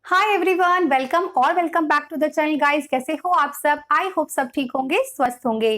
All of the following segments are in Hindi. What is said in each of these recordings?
Hi everyone, welcome back to the channel guys. कैसे हो आप सब? आई होप सब ठीक होंगे, स्वस्थ होंगे।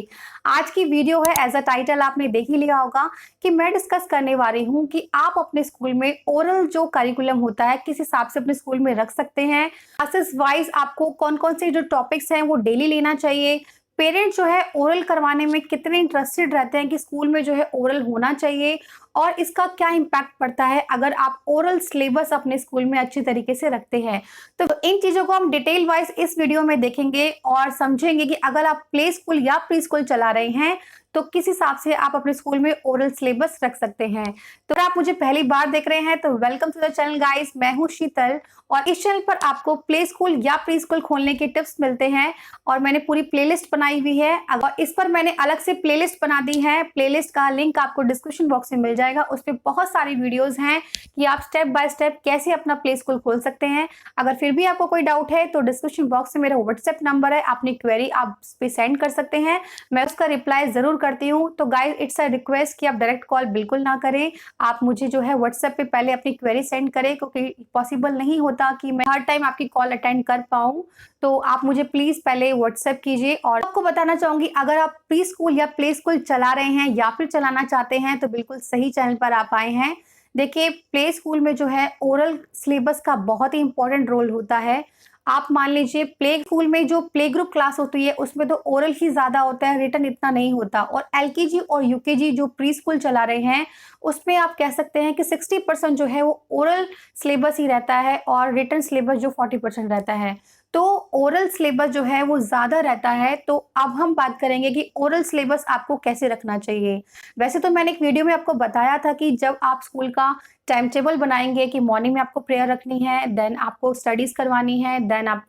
आज की वीडियो है, एज अ टाइटल आपने देख ही लिया होगा कि मैं डिस्कस करने वाली हूँ कि आप अपने स्कूल में ओरल जो करिकुलम होता है किस हिसाब से अपने स्कूल में रख सकते हैं। क्लासेस वाइज आपको कौन कौन से जो टॉपिक्स हैं वो डेली लेना चाहिए। पेरेंट्स जो है ओरल करवाने में कितने इंटरेस्टेड रहते हैं कि स्कूल में जो है ओरल होना चाहिए, और इसका क्या इम्पैक्ट पड़ता है अगर आप ओरल सिलेबस अपने स्कूल में अच्छी तरीके से रखते हैं। तो इन चीजों को हम डिटेल वाइज इस वीडियो में देखेंगे और समझेंगे कि अगर आप प्ले स्कूल या प्री स्कूल चला रहे हैं तो किस हिसाब से आप अपने स्कूल में ओरल सिलेबस रख सकते हैं। तो अगर आप मुझे पहली बार देख रहे हैं तो welcome to the channel guys. मैं हूं शीतल और इस चैनल पर आपको प्ले स्कूल या प्री स्कूल खोलने के टिप्स मिलते हैं और मैंने पूरी प्लेलिस्ट बनाई हुई है। और इस पर मैंने अलग से प्लेलिस्ट बना दी है। प्लेलिस्ट का लिंक आपको डिस्क्रिप्शन बॉक्स में मिल जाएगा। उस पर बहुत सारी वीडियोज हैं कि आप स्टेप बाय स्टेप कैसे अपना प्ले स्कूल खोल सकते हैं। अगर फिर भी आपको कोई डाउट है तो डिस्क्रिप्शन बॉक्स में मेरा व्हाट्सएप नंबर है, अपनी क्वेरी आप उस पर सेंड कर सकते हैं, मैं उसका रिप्लाई जरूर करती हूँ। तो गाइस इट्स अ रिक्वेस्ट कि आप डायरेक्ट कॉल बिल्कुल ना करें, आप मुझे जो है व्हाट्सएप पे पहले अपनी क्वेरी सेंड करें, क्योंकि पॉसिबल नहीं होता कि मैं हर टाइम आपकी कॉल अटेंड कर पाऊँ। तो आप मुझे प्लीज पहले व्हाट्सएप कीजिए। और आपको बताना चाहूंगी, अगर आप प्री स्कूल या प्ले स्कूल चला रहे हैं या फिर चलाना चाहते हैं तो बिल्कुल सही चैनल पर आप आए हैं। देखिए, प्ले स्कूल में जो है ओरल सिलेबस का बहुत ही इंपॉर्टेंट रोल होता है। आप मान लीजिए प्ले स्कूल में जो प्ले ग्रुप क्लास होती है उसमें तो ओरल ही ज्यादा होता है, रिटन इतना नहीं होता। और एलकेजी और यूकेजी जो प्री स्कूल चला रहे हैं उसमें आप कह सकते हैं कि 60% जो है वो ओरल सिलेबस ही रहता है और रिटन सिलेबस जो 40% रहता है। तो ओरल सिलेबस जो है वो ज्यादा रहता है। तो अब हम बात करेंगे कि ओरल सिलेबस आपको कैसे रखना चाहिए। वैसे तो मैंने एक वीडियो में आपको बताया था कि जब आप स्कूल का टाइम टेबल बनाएंगे कि मॉर्निंग में आपको प्रेयर रखनी है, देन आपको स्टडीज करवानी है, देन आप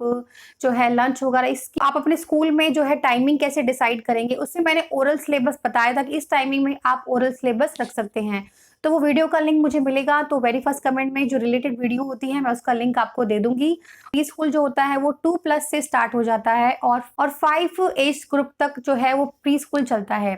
जो है लंच वगैरह, इसकी आप अपने स्कूल में जो है टाइमिंग कैसे डिसाइड करेंगे, उससे मैंने ओरल सिलेबस बताया था कि इस टाइमिंग में आप ओरल सिलेबस रख सकते हैं। तो वो वीडियो का लिंक मुझे मिलेगा तो वेरी फर्स्ट कमेंट में जो रिलेटेड वीडियो होती है मैं उसका लिंक आपको दे दूंगी। प्री स्कूल जो होता है वो 2+ से स्टार्ट हो जाता है और 5 एज ग्रुप तक जो है वो प्री स्कूल चलता है।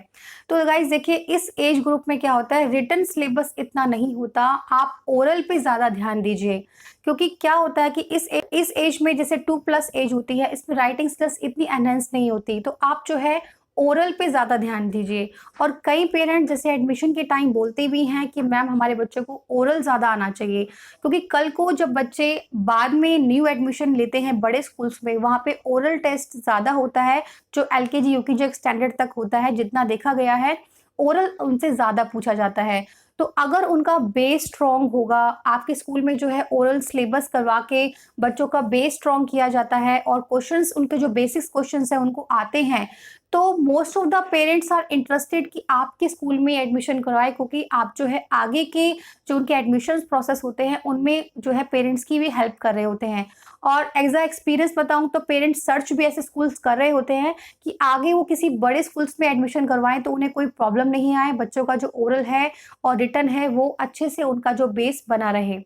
तो गाइज देखिए, इस एज ग्रुप में क्या होता है, रिटन सिलेबस इतना नहीं होता, आप ओरल पे ज्यादा ध्यान दीजिए। क्योंकि क्या होता है कि इस एज में जैसे 2+ एज होती है, इसमें राइटिंग स्किल्स इतनी एनहेंस नहीं होती, तो आप जो है ओरल पे ज्यादा ध्यान दीजिए। और कई पेरेंट्स जैसे एडमिशन के टाइम बोलते भी हैं कि मैम हमारे बच्चों को ओरल ज्यादा आना चाहिए, क्योंकि कल को जब बच्चे बाद में न्यू एडमिशन लेते हैं बड़े स्कूल्स में, वहां पे ओरल टेस्ट ज्यादा होता है। जो एलकेजी यूकेजी स्टैंडर्ड तक होता है, जितना देखा गया है ओरल उनसे ज्यादा पूछा जाता है। तो अगर उनका बेस स्ट्रांग होगा, आपके स्कूल में जो है ओरल सिलेबस करवा के बच्चों का बेस स्ट्रांग किया जाता है और क्वेश्चंस उनके जो बेसिक्स क्वेश्चंस हैं उनको आते हैं, तो most of the parents are interested कि आपके स्कूल में एडमिशन करवाए, क्योंकि आप जो है आगे के जो उनके एडमिशन प्रोसेस होते हैं उनमें जो है पेरेंट्स की भी हेल्प कर रहे होते हैं। और एज अ एक्सपीरियंस बताऊं तो पेरेंट्स सर्च भी ऐसे स्कूल्स कर रहे होते हैं कि आगे वो किसी बड़े स्कूल्स में एडमिशन करवाएं तो उन्हें कोई प्रॉब्लम नहीं आए, बच्चों का जो ओरल है और रिटन है वो अच्छे से उनका जो बेस बना रहे।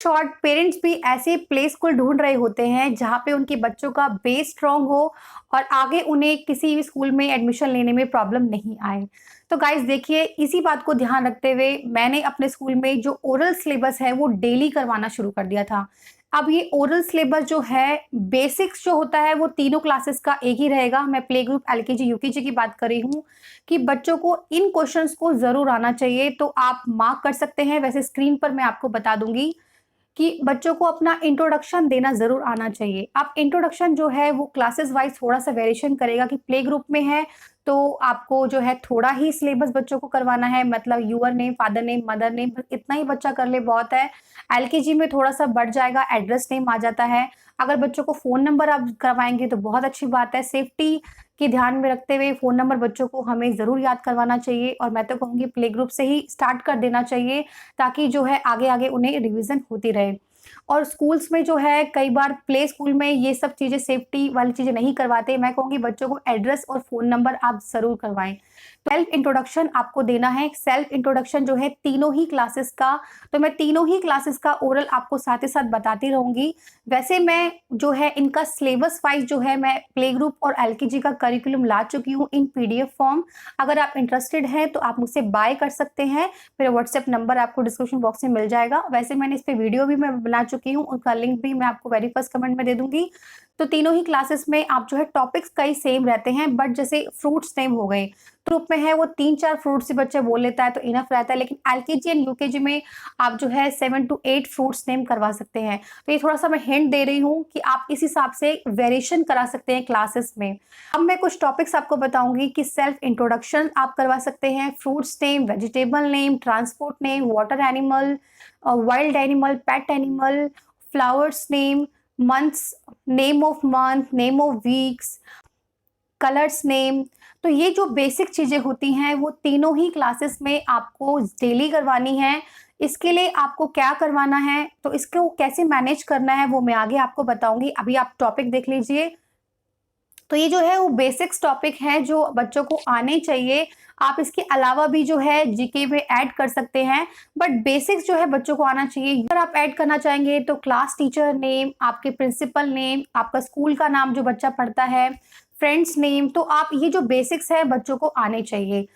शॉर्ट, पेरेंट्स भी ऐसे प्ले स्कूल ढूंढ रहे होते हैं जहाँ पे उनके बच्चों का बेस स्ट्रांग हो और आगे उन्हें किसी भी स्कूल में एडमिशन लेने में प्रॉब्लम नहीं आए। तो गाइस देखिए, इसी बात को ध्यान रखते हुए मैंने अपने स्कूल में जो ओरल सिलेबस है वो डेली करवाना शुरू कर दिया था। अब ये ओरल सिलेबस जो है, बेसिक्स जो होता है वो तीनों क्लासेस का एक ही रहेगा। मैं प्ले ग्रुप एलकेजी यूकेजी की बात कर रही हूँ कि बच्चों को इन क्वेश्चंस को जरूर आना चाहिए, तो आप मार्क कर सकते हैं। वैसे स्क्रीन पर मैं आपको बता दूंगी कि बच्चों को अपना इंट्रोडक्शन देना जरूर आना चाहिए। अब इंट्रोडक्शन जो है वो क्लासेस वाइज थोड़ा सा वेरिएशन करेगा कि प्ले ग्रुप में है तो आपको जो है थोड़ा ही सिलेबस बच्चों को करवाना है, मतलब your name, father name, mother name, इतना ही बच्चा कर ले बहुत है। एलकेजी में थोड़ा सा बढ़ जाएगा, एड्रेस नेम आ जाता है। अगर बच्चों को फोन नंबर आप करवाएंगे तो बहुत अच्छी बात है। सेफ्टी की ध्यान में रखते हुए फोन नंबर बच्चों को हमें जरूर याद करवाना चाहिए, और मैं तो कहूँगी प्ले ग्रुप से ही स्टार्ट कर देना चाहिए ताकि जो है आगे आगे उन्हें रिवीजन होती रहे। और स्कूल्स में जो है कई बार प्ले स्कूल में ये सब चीजें, सेफ्टी वाली चीजें नहीं करवाते। मैं कहूँगी बच्चों को एड्रेस और फोन नंबर आप जरूर करवाएं। तो सेल्फ इंट्रोडक्शन आपको देना है। सेल्फ इंट्रोडक्शन जो है तीनों ही क्लासेस का, तो मैं तीनों ही क्लासेस का ओरल आपको साथ ही साथ बताती रहूंगी। वैसे मैं जो है इनका सिलेबस वाइज जो है मैं प्ले ग्रुप और एलकेजी का करिकुलम ला चुकी हूँ इन पीडीएफ फॉर्म। अगर आप इंटरेस्टेड हैं तो आप मुझसे बाय कर सकते हैं। मेरा व्हाट्सएप नंबर आपको डिस्क्रिप्शन बॉक्स में मिल जाएगा। वैसे मैंने इस पे वीडियो भी मैं बना चुकी चुकी हूँ, उनका लिंक भी मैं आपको वेरी फर्स्ट कमेंट में दे दूंगी। तो तीनों ही क्लासेस में आप जो है टॉपिक्स कई सेम रहते हैं, बट जैसे फ्रूट्स नेम हो गए, ग्रुप में है वो 3-4 फ्रूट्स ही बच्चा बोल लेता है तो इनफ रहता है, लेकिन एलकेजी एंड यूकेजी में आप जो है 7 to 8 फ्रूट्स नेम करवा सकते हैं। तो ये थोड़ा सा मैं हिंट दे रही हूँ कि आप इस हिसाब से वेरिएशन करा सकते हैं क्लासेस में। अब मैं कुछ टॉपिक्स आपको बताऊंगी कि सेल्फ इंट्रोडक्शन आप करवा सकते हैं, fruits name, vegetable name, transport name, water animal, wild animal, pet animal, flowers name, months, name of month, name of weeks, colours name. तो ये जो बेसिक चीजें होती हैं वो तीनों ही क्लासेस में आपको डेली करवानी है। इसके लिए आपको क्या करवाना है, तो इसको कैसे मैनेज करना है वो मैं आगे आपको बताऊंगी। अभी आप टॉपिक देख लीजिए। तो ये जो है वो बेसिक्स टॉपिक है जो बच्चों को आने चाहिए। आप इसके अलावा भी जो है जीके में ऐड कर सकते हैं, बट बेसिक्स जो है बच्चों को आना चाहिए। अगर आप ऐड करना चाहेंगे तो क्लास टीचर नेम, आपके प्रिंसिपल नेम, आपका स्कूल का नाम जो बच्चा पढ़ता है, फ्रेंड्स नेम, तो आप ये जो बेसिक्स है बच्चों को आने चाहिए।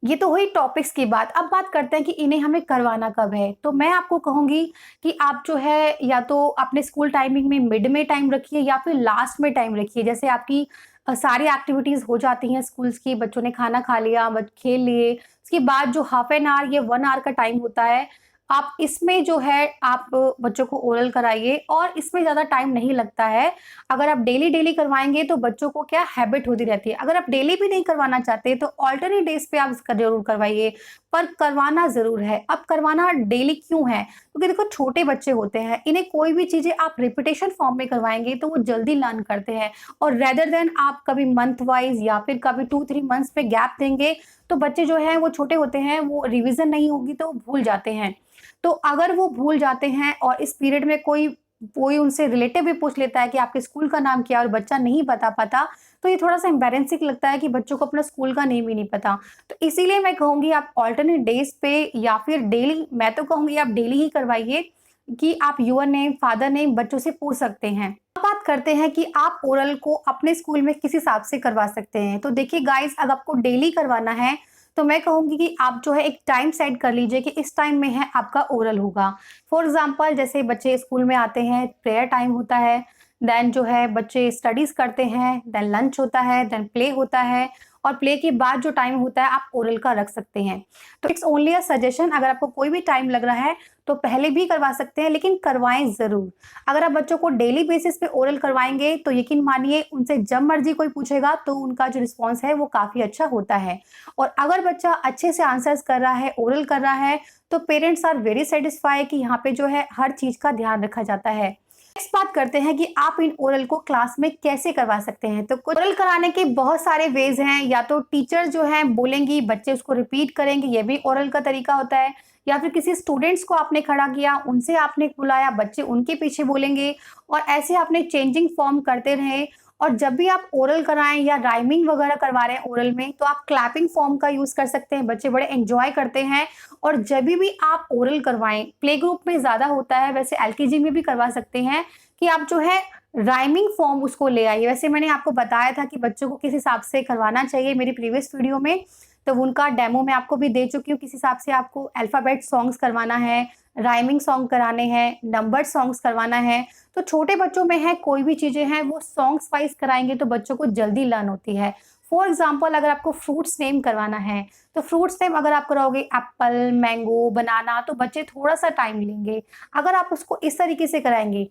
ये तो हुई टॉपिक्स की बात। अब बात करते हैं कि इन्हें हमें करवाना कब है। तो मैं आपको कहूंगी कि आप जो है या तो अपने स्कूल टाइमिंग में मिड में टाइम रखिए या फिर लास्ट में टाइम रखिए। जैसे आपकी सारी एक्टिविटीज हो जाती हैं स्कूल्स की, बच्चों ने खाना खा लिया, खेल लिए, उसके बाद जो हाफ एन आवर या 1 आवर का टाइम होता है, आप इसमें जो है आप बच्चों को ओरल कराइए और इसमें ज़्यादा टाइम नहीं लगता है। अगर आप डेली डेली करवाएंगे तो बच्चों को क्या हैबिट होती रहती है। अगर आप डेली भी नहीं करवाना चाहते तो ऑल्टरनेट डेज पे आप जरूर करवाइए, पर करवाना ज़रूर है। अब करवाना डेली क्यों है, क्योंकि देखो छोटे बच्चे होते हैं, इन्हें कोई भी चीज़ें आप रिपीटेशन फॉर्म में करवाएंगे तो वो जल्दी लर्न करते हैं। और रेदर देन आप कभी मंथ वाइज या फिर कभी 2-3 मंथ्स पे गैप देंगे तो बच्चे जो हैं वो छोटे होते हैं, वो रिविजन नहीं होगी तो भूल जाते हैं। तो अगर वो भूल जाते हैं और इस पीरियड में कोई कोई उनसे रिलेटिव भी पूछ लेता है कि आपके स्कूल का नाम क्या है और बच्चा नहीं बता पाता, तो ये थोड़ा सा एम्बैरेसिंग लगता है कि बच्चों को अपना स्कूल का नेम ही नहीं पता। तो इसीलिए मैं कहूँगी आप ऑल्टरनेट डेज पे या फिर डेली, मैं तो कहूँगी आप डेली ही करवाइए कि आप यूर नेम, फादर नेम बच्चों से पूछ सकते हैं। अब बात करते हैं कि आप ओरल को अपने स्कूल में किस हिसाब से करवा सकते हैं। तो देखिए गाइस, अगर आपको डेली करवाना है तो मैं कहूँगी कि आप जो है एक टाइम सेट कर लीजिए कि इस टाइम में है आपका ओरल होगा। फॉर एग्जांपल जैसे बच्चे स्कूल में आते हैं, प्रेयर टाइम होता है, देन जो है बच्चे स्टडीज़ करते हैं, देन लंच होता है, देन प्ले होता है, और प्ले के बाद जो टाइम होता है आप ओरल का रख सकते हैं। तो इट्स ओनली अ सजेशन, अगर आपको कोई भी टाइम लग रहा है तो पहले भी करवा सकते हैं, लेकिन करवाएं ज़रूर। अगर आप बच्चों को डेली बेसिस पे ओरल करवाएंगे तो यकीन मानिए उनसे जब मर्जी कोई पूछेगा तो उनका जो रिस्पॉन्स है वो काफ़ी अच्छा होता है। और अगर बच्चा अच्छे से आंसर्स कर रहा है, ओरल कर रहा है, तो पेरेंट्स आर वेरी सेटिस्फाई कि यहाँ पे जो है हर चीज़ का ध्यान रखा जाता है। नेक्स्ट बात करते हैं कि आप इन ओरल को क्लास में कैसे करवा सकते हैं। तो ओरल कराने के बहुत सारे वेज हैं। या तो टीचर जो है बोलेंगी, बच्चे उसको रिपीट करेंगे, ये भी ओरल का तरीका होता है। या फिर किसी स्टूडेंट्स को आपने खड़ा किया, उनसे आपने बुलाया, बच्चे उनके पीछे बोलेंगे, और ऐसे आपने चेंजिंग फॉर्म करते रहे। और जब भी आप ओरल कराएं या राइमिंग वगैरह करवा रहे हैं ओरल में, तो आप क्लैपिंग फॉर्म का यूज कर सकते हैं, बच्चे बड़े एंजॉय करते हैं। और जब भी आप ओरल करवाएं, प्ले ग्रुप में ज्यादा होता है, वैसे एलकेजी में भी करवा सकते हैं, कि आप जो है राइमिंग फॉर्म उसको ले आइए। वैसे मैंने आपको बताया था कि बच्चों को किस हिसाब से करवाना चाहिए मेरी प्रीवियस वीडियो में, तो उनका डेमो मैं आपको भी दे चुकी हूँ। किस हिसाब से आपको अल्फाबेट सॉन्ग्स करवाना है, राइमिंग सॉन्ग कराने हैं, नंबर सॉन्ग्स करवाना है। तो छोटे बच्चों में है कोई भी चीज़ें हैं वो सॉन्ग्स वाइज कराएंगे तो बच्चों को जल्दी लर्न होती है। फॉर एग्जाम्पल अगर आपको फ्रूट्स नेम करवाना है तो फ्रूट्स नेम अगर आप कराओगे एप्पल, मैंगो, बनाना, तो बच्चे थोड़ा सा टाइम लेंगे। अगर आप उसको इस तरीके से कराएंगे,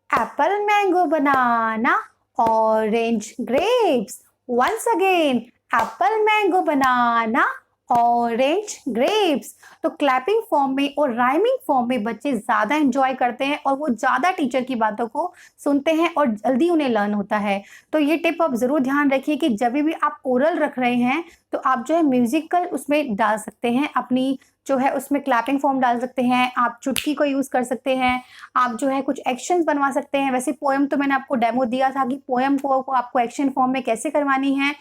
apple, mango, banana, orange, grapes, once again apple, mango, banana, orange, grapes, तो क्लैपिंग फॉर्म में और राइमिंग फॉर्म में बच्चे ज़्यादा एंजॉय करते हैं और वो ज़्यादा टीचर की बातों को सुनते हैं और जल्दी उन्हें लर्न होता है। तो ये टिप आप ज़रूर ध्यान रखिए कि जब भी आप ओरल रख रहे हैं तो आप जो है म्यूजिकल उसमें डाल सकते हैं, अपनी जो है उसमें क्लैपिंग फॉर्म डाल सकते हैं, आप चुटकी को यूज़ कर सकते हैं, आप जो है कुछ एक्शंस बनवा सकते हैं। वैसे पोएम तो मैंने आपको डेमो दिया था कि पोएम को आपको एक्शन फॉर्म में कैसे करवानी है।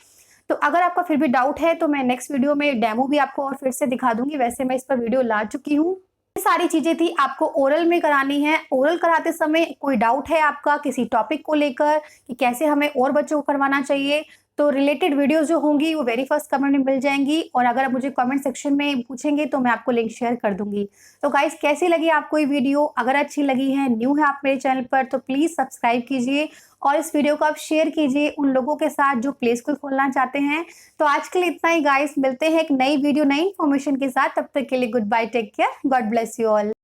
तो अगर आपका फिर भी डाउट है तो मैं नेक्स्ट वीडियो में डेमो भी आपको और फिर से दिखा दूंगी। वैसे मैं इस पर वीडियो ला चुकी हूँ। ये सारी चीजें थी आपको ओरल में करानी है। ओरल कराते समय कोई डाउट है आपका किसी टॉपिक को लेकर कि कैसे हमें और बच्चों को करवाना चाहिए, तो रिलेटेड वीडियोस जो होंगी वो वेरी फर्स्ट कमेंट में मिल जाएंगी, और अगर आप मुझे कमेंट सेक्शन में पूछेंगे तो मैं आपको लिंक शेयर कर दूंगी। तो गाइस, कैसी लगी आपको ये वीडियो? अगर अच्छी लगी है, न्यू है आप मेरे चैनल पर, तो प्लीज सब्सक्राइब कीजिए और इस वीडियो को आप शेयर कीजिए उन लोगों के साथ जो प्ले स्कूल खोलना चाहते हैं। तो आज के लिए इतना ही गाइस, मिलते हैं एक नई वीडियो नई इन्फॉर्मेशन के साथ। तब तक के लिए goodbye, take care, god bless you all.